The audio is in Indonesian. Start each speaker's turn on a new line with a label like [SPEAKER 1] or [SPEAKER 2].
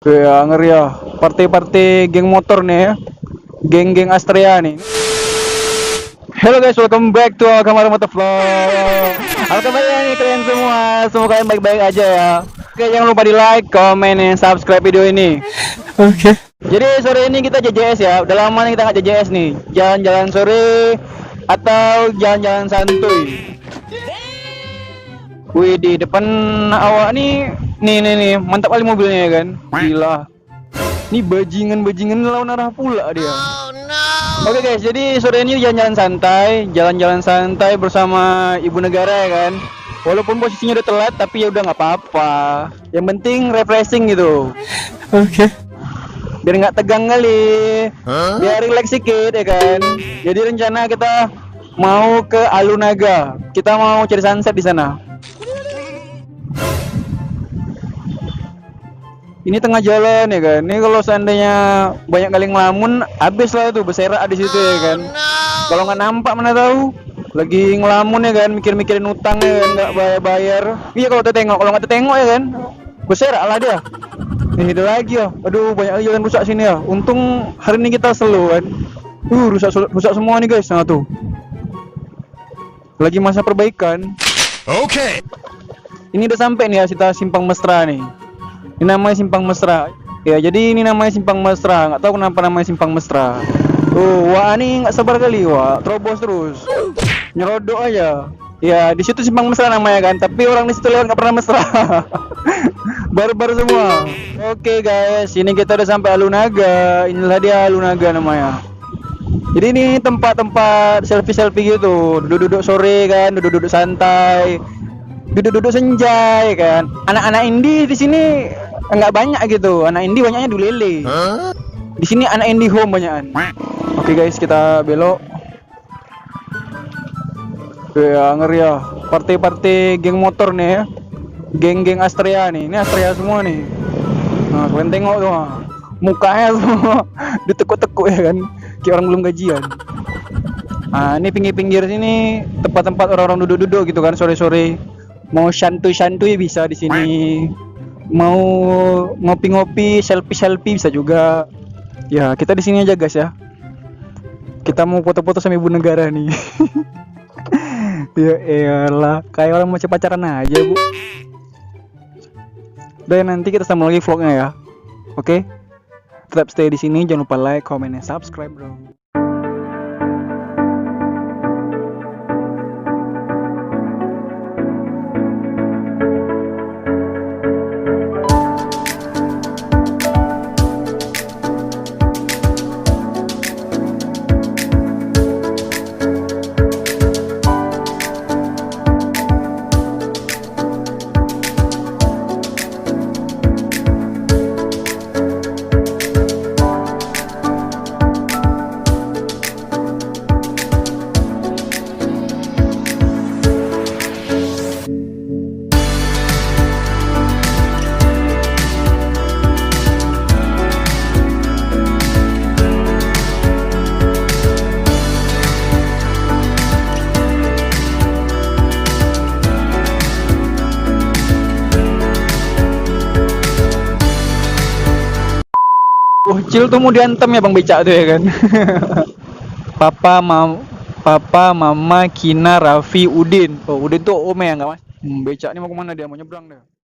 [SPEAKER 1] Ya ngeri ya. Partai-partai geng motor nih ya. Geng-geng Astrea nih. Hello guys, welcome back to Kamar Motor Vlog. Apa kabarnya nih kalian semua? Semoga kalian baik-baik aja ya. Oke, jangan lupa di like, komen, dan subscribe video ini.
[SPEAKER 2] Oke.
[SPEAKER 1] Jadi sore ini kita JJS ya. Udah lama nih kita nggak JJS nih. Jalan-jalan sore atau jalan-jalan santuy. Wih, di depan awak nih, mantap kali mobilnya ya kan. Gila. Ini bajingan-bajingan lawan arah pula dia. Oke guys, jadi sore ini jalan-jalan santai bersama ibu negara ya kan. Walaupun posisinya udah telat, tapi ya udah nggak apa-apa. Yang penting refreshing gitu,
[SPEAKER 2] Oke.
[SPEAKER 1] biar nggak tegang kali, biar relax sedikit ya kan. Jadi rencana kita mau ke Alunaga, kita mau cari sunset di sana. Ini tengah jalan ya kan. Ini kalau seandainya banyak kali ngelamun, habis lah tuh berserak di situ ya kan. Kalau nggak nampak mana tahu lagi ngelamun ya kan, mikir-mikirin utang ya kan, nggak bayar-bayar. Iya kalau tertengok, kalau nggak tertengok ya kan, berserak lah dia. Nih itu lagi ya. Aduh banyak jalan rusak sini ya. Untung hari ini kita slow kan. Rusak semua nih guys. Nah tuh. Lagi masa perbaikan.
[SPEAKER 2] Oke.
[SPEAKER 1] Ini udah sampai nih ya kita Simpang Mesra nih. Ini namanya Simpang Mesra. Ya, jadi ini namanya Simpang Mesra. Nggak tahu kenapa namanya Simpang Mesra. Wah ini nggak sabar kali, wah. Terobos terus. Nyerodok aja. Ya, di situ Simpang Mesra namanya kan. Tapi orang di situ lewat nggak pernah mesra. Barbar semua. Oke guys, ini kita udah sampai Alunaga. Inilah dia Alunaga namanya. Jadi ini tempat-tempat selfie-selfie gitu. Duduk-duduk sore kan, duduk-duduk santai. Duduk-duduk senja ya kan. Anak-anak indie di sini enggak banyak gitu. Anak indie banyaknya di Lele. Di sini anak indie home banyakan. Oke guys, kita belok. Ya ngeri ya. Partai-partai geng motor nih ya. Geng-geng Astrea nih. Ini Astrea semua nih. Nah, kalian tengok tuh. Mukanya semua ditekuk-tekuk ya kan. Kayak orang belum gajian. Nah, ini pinggir-pinggir sini tempat-tempat orang-orang duduk-duduk gitu kan sore-sore. Mau santuy-santuy bisa di sini. Mau ngopi-ngopi, selfie-selfie bisa juga. Ya, kita di sini aja guys ya. Kita mau foto-foto sama ibu negara nih. Ya elah, kayak orang mau pacaran aja, Bu. Dan nanti kita sambung lagi vlognya ya. Oke? Tetap stay di sini, jangan lupa like, comment, dan subscribe, bro. Cil tuh mau diantem ya Bang Becak tuh ya kan. Papa, Papa, Mama, Kina, Raffi, Udin. Oh, Udin tuh Ome ya nggak mas? Becak ini mau kemana dia? Mau nyebrang deh.